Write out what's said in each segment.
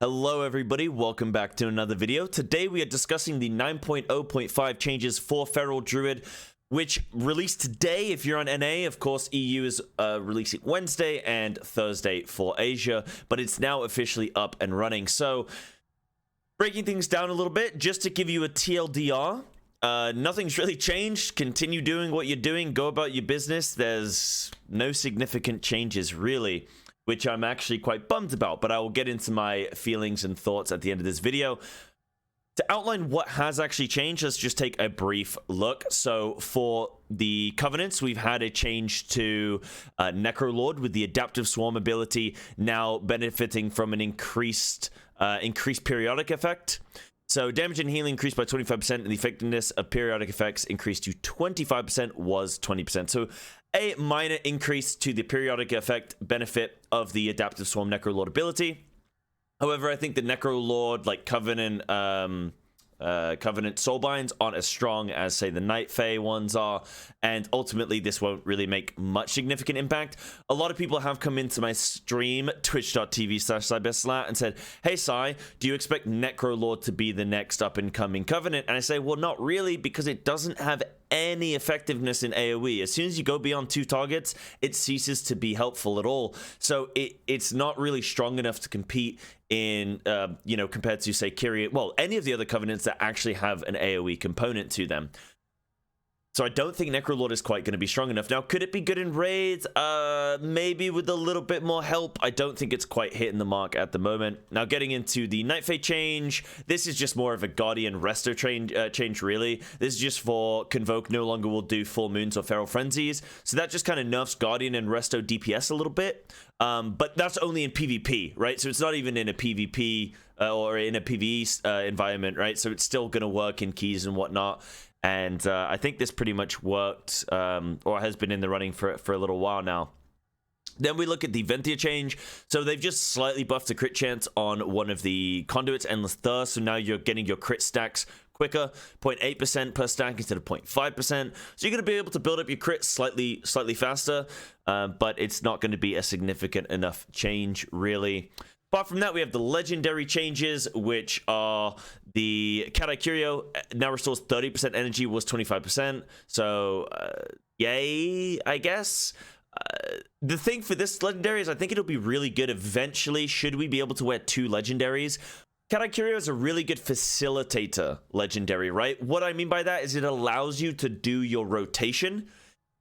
Hello everybody, welcome back to another video. Today we are discussing the 9.0.5 changes for Feral Druid, which released today if you're on NA. Of course, EU is releasing Wednesday and Thursday for Asia, but it's now officially up and running. So, breaking things down a little bit, just to give you a TLDR, nothing's really changed. Continue doing what you're doing, go about your business. There's no significant changes really, which I'm actually quite bummed about, but I will get into my feelings and thoughts at the end of this video. To outline what has actually changed, let's just take a brief look. So for the Covenants, we've had a change to Necrolord with the Adaptive Swarm ability now benefiting from an increased periodic effect. So damage and healing increased by 25%, and the effectiveness of periodic effects increased to 25%, was 20%. So a minor increase to the periodic effect benefit of the Adaptive Swarm Necrolord ability. However, I think the Necrolord, like Covenant Soulbinds aren't as strong as, say, the Night Fae ones are, and ultimately this won't really make much significant impact. A lot of people have come into my stream, twitch.tv/CybestSlat, and said, hey Cy, do you expect Necrolord to be the next up-and-coming Covenant? And I say, well, not really, because it doesn't have any effectiveness in AoE. As soon as you go beyond 2 targets, it ceases to be helpful at all. So it's not really strong enough to compete in, compared to, say, Kyrian, well, any of the other Covenants that actually have an AoE component to them. So I don't think Necrolord is quite going to be strong enough. Now, could it be good in raids? Maybe with a little bit more help. I don't think it's quite hitting the mark at the moment. Now, getting into the Night Fae change, this is just more of a Guardian Resto change, really. This is just for Convoke no longer will do Full Moons or Feral Frenzies. So that just kind of nerfs Guardian and Resto DPS a little bit. But that's only in PvP, right? So it's not even in a PvP or in a PvE environment, right? So it's still going to work in keys and whatnot. And I think this pretty much worked, or has been in the running for a little while now. Then we look at the Ventia change. So they've just slightly buffed the crit chance on one of the Conduits, Endless Thirst. So now you're getting your crit stacks quicker, 0.8% per stack instead of 0.5%. So you're going to be able to build up your crits slightly faster, but it's not going to be a significant enough change, really. Apart from that, we have the legendary changes, which are the Cat-Eye Curio now restores 30% energy, was 25%. So, yay, I guess. The thing for this legendary is I think it'll be really good eventually, should we be able to wear 2 legendaries. Cat-Eye Curio is a really good facilitator legendary, right? What I mean by that is it allows you to do your rotation.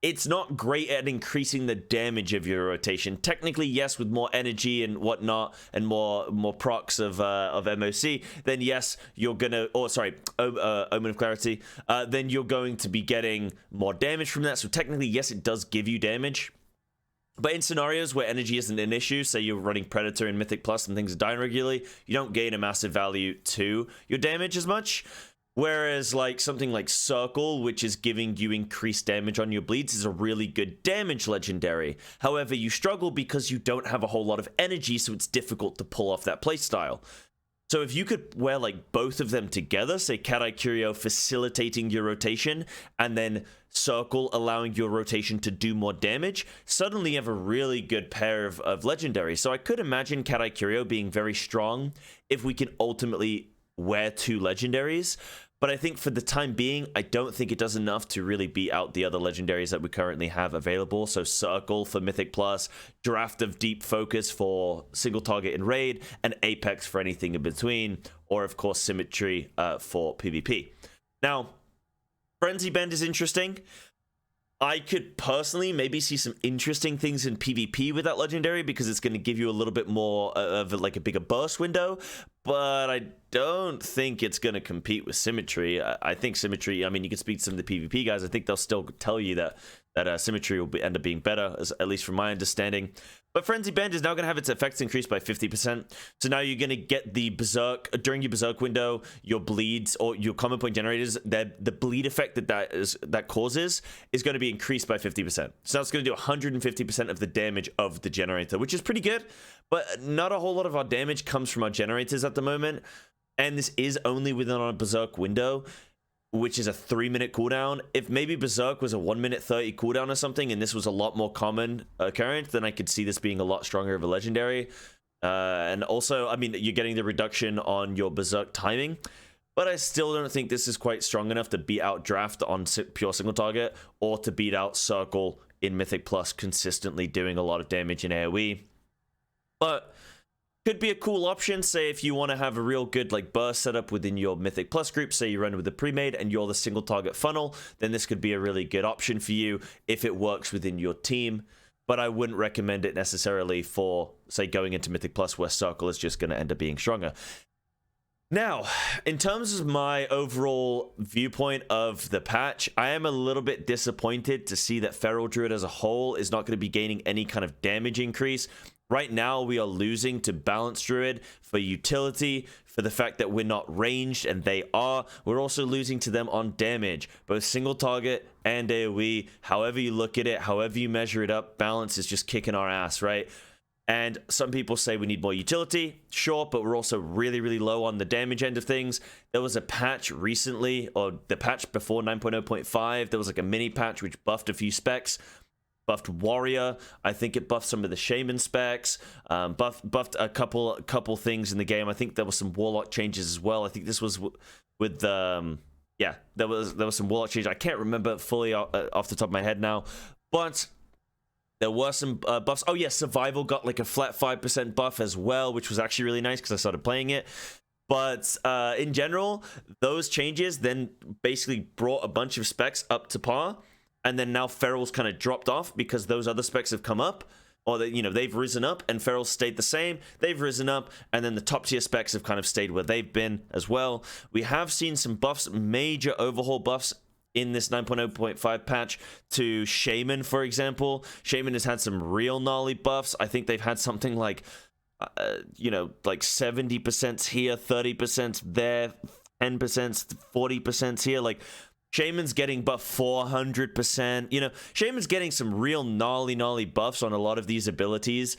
It's not great at increasing the damage of your rotation. Technically, yes, with more energy and whatnot, and more procs of MOC, then yes, you're gonna, Omen of Clarity, then you're going to be getting more damage from that. So technically, yes, it does give you damage. But in scenarios where energy isn't an issue, say you're running Predator and Mythic Plus and things are dying regularly, you don't gain a massive value to your damage as much. Whereas like something like Circle, which is giving you increased damage on your bleeds, is a really good damage legendary. However, you struggle because you don't have a whole lot of energy, so it's difficult to pull off that playstyle. So if you could wear like both of them together, say Cat-Eye Curio facilitating your rotation, and then Circle allowing your rotation to do more damage, suddenly you have a really good pair of legendaries. So I could imagine Cat-Eye Curio being very strong if we can ultimately wear 2 legendaries. But I think for the time being, I don't think it does enough to really beat out the other legendaries that we currently have available. So Circle for Mythic Plus, Draft of Deep Focus for single target and raid, and Apex for anything in between, or of course Symmetry for PvP. Now, Frenzy Bend is interesting. I could personally maybe see some interesting things in PvP with that legendary because it's going to give you a little bit more of like a bigger burst window, but I don't think it's going to compete with Symmetry. I think Symmetry, I mean, you can speak to some of the PvP guys, I think they'll still tell you that Symmetry will end up being better, at least from my understanding. But Frenzy Bend is now going to have its effects increased by 50%. So now you're going to get the Berserk, during your Berserk window, your bleeds or your common point generators, the bleed effect that causes is going to be increased by 50%. So that's going to do 150% of the damage of the generator, which is pretty good. But not a whole lot of our damage comes from our generators at the moment. And this is only within our Berserk window, which is a 3-minute cooldown. If maybe Berserk was a 1-minute 30 cooldown or something, and this was a lot more common occurrence, then I could see this being a lot stronger of a legendary. And also, I mean, you're getting the reduction on your berserk timing, but I still don't think this is quite strong enough to beat out draft on pure single target, or to beat out circle in Mythic Plus consistently doing a lot of damage in AoE. But could be a cool option, say if you want to have a real good like burst setup within your Mythic Plus group, say you run with the pre-made and you're the single target funnel, then this could be a really good option for you if it works within your team. But I wouldn't recommend it necessarily for, say, going into Mythic Plus where circle is just going to end up being stronger. Now, in terms of my overall viewpoint of the patch, I am a little bit disappointed to see that Feral Druid as a whole is not going to be gaining any kind of damage increase. Right now, we are losing to Balanced Druid for utility, for the fact that we're not ranged, and they are. We're also losing to them on damage, both single target and AoE. However you look at it, however you measure it up, Balance is just kicking our ass, right? And some people say we need more utility, sure, but we're also really, really low on the damage end of things. There was a patch recently, or the patch before 9.0.5, there was like a mini patch which buffed a few specs. Buffed Warrior, I think it buffed some of the Shaman specs, buffed a couple things in the game. I think there were some Warlock changes as well. I think this was with yeah, there was some Warlock changes. I can't remember fully off the top of my head now, but there were some buffs. Oh yeah, Survival got like a flat 5% buff as well, which was actually really nice because I started playing it. But in general, those changes then basically brought a bunch of specs up to par. And then now Feral's kind of dropped off because those other specs have come up, or that, you know, they've risen up, and Feral's stayed the same. They've risen up, and then the top tier specs have kind of stayed where they've been as well. We have seen some buffs, major overhaul buffs in this 9.0.5 patch to Shaman, for example. Shaman has had some real gnarly buffs. I think they've had something like, you know, like 70% here, 30% there, 10%, 40% here, like. Shaman's getting buffed 400%. You know, Shaman's getting some real gnarly buffs on a lot of these abilities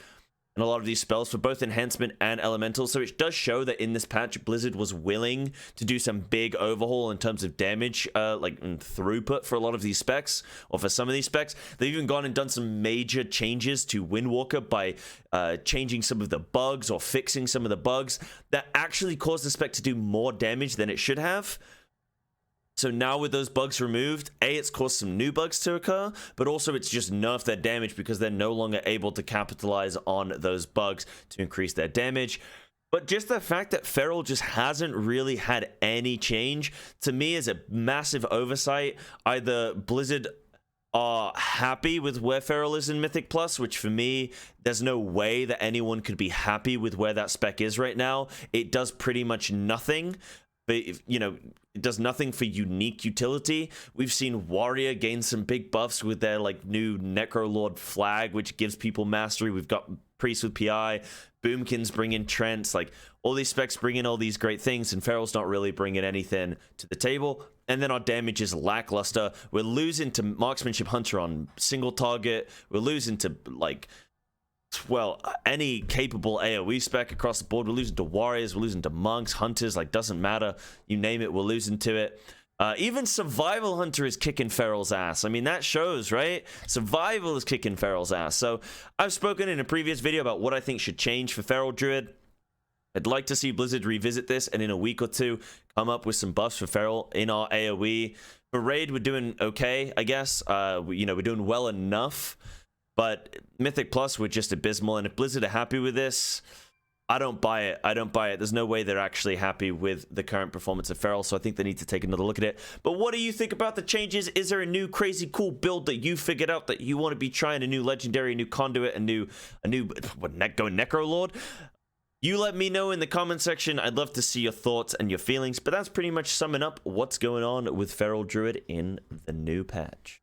and a lot of these spells for both enhancement and elemental. So it does show that in this patch, Blizzard was willing to do some big overhaul in terms of damage, like throughput for a lot of these specs, or for some of these specs. They've even gone and done some major changes to Windwalker by changing some of the bugs or fixing some of the bugs that actually caused the spec to do more damage than it should have. So now with those bugs removed, it's caused some new bugs to occur, but also it's just nerfed their damage because they're no longer able to capitalize on those bugs to increase their damage. But just the fact that Feral just hasn't really had any change, to me, is a massive oversight. Either Blizzard are happy with where Feral is in Mythic Plus, which for me, there's no way that anyone could be happy with where that spec is right now. It does pretty much nothing. But, you know, it does nothing for unique utility. We've seen Warrior gain some big buffs with their like new Necrolord flag, which gives people mastery. We've got Priest with PI, Boomkins bring in Trents, like all these specs bring in all these great things, and Feral's not really bringing anything to the table. And then our damage is lackluster. We're losing to Marksmanship Hunter on single target. We're losing to like, well, any capable AoE spec across the board. We're losing to Warriors, we're losing to Monks, Hunters, like doesn't matter. You name it, we're losing to it. Even Survival Hunter is kicking Feral's ass. I mean, that shows, right? Survival is kicking Feral's ass. So I've spoken in a previous video about what I think should change for Feral Druid. I'd like to see Blizzard revisit this and in a week or two come up with some buffs for Feral in our AoE. For Raid, we're doing okay, I guess. You know, we're doing well enough. But Mythic Plus, we're just abysmal. And if Blizzard are happy with this, I don't buy it. I don't buy it. There's no way they're actually happy with the current performance of Feral, so I think they need to take another look at it. But what do you think about the changes? Is there a new crazy cool build that you figured out that you want to be trying? A new Legendary, a new Conduit, a new Necrolord? You let me know in the comment section. I'd love to see your thoughts and your feelings. But that's pretty much summing up what's going on with Feral Druid in the new patch.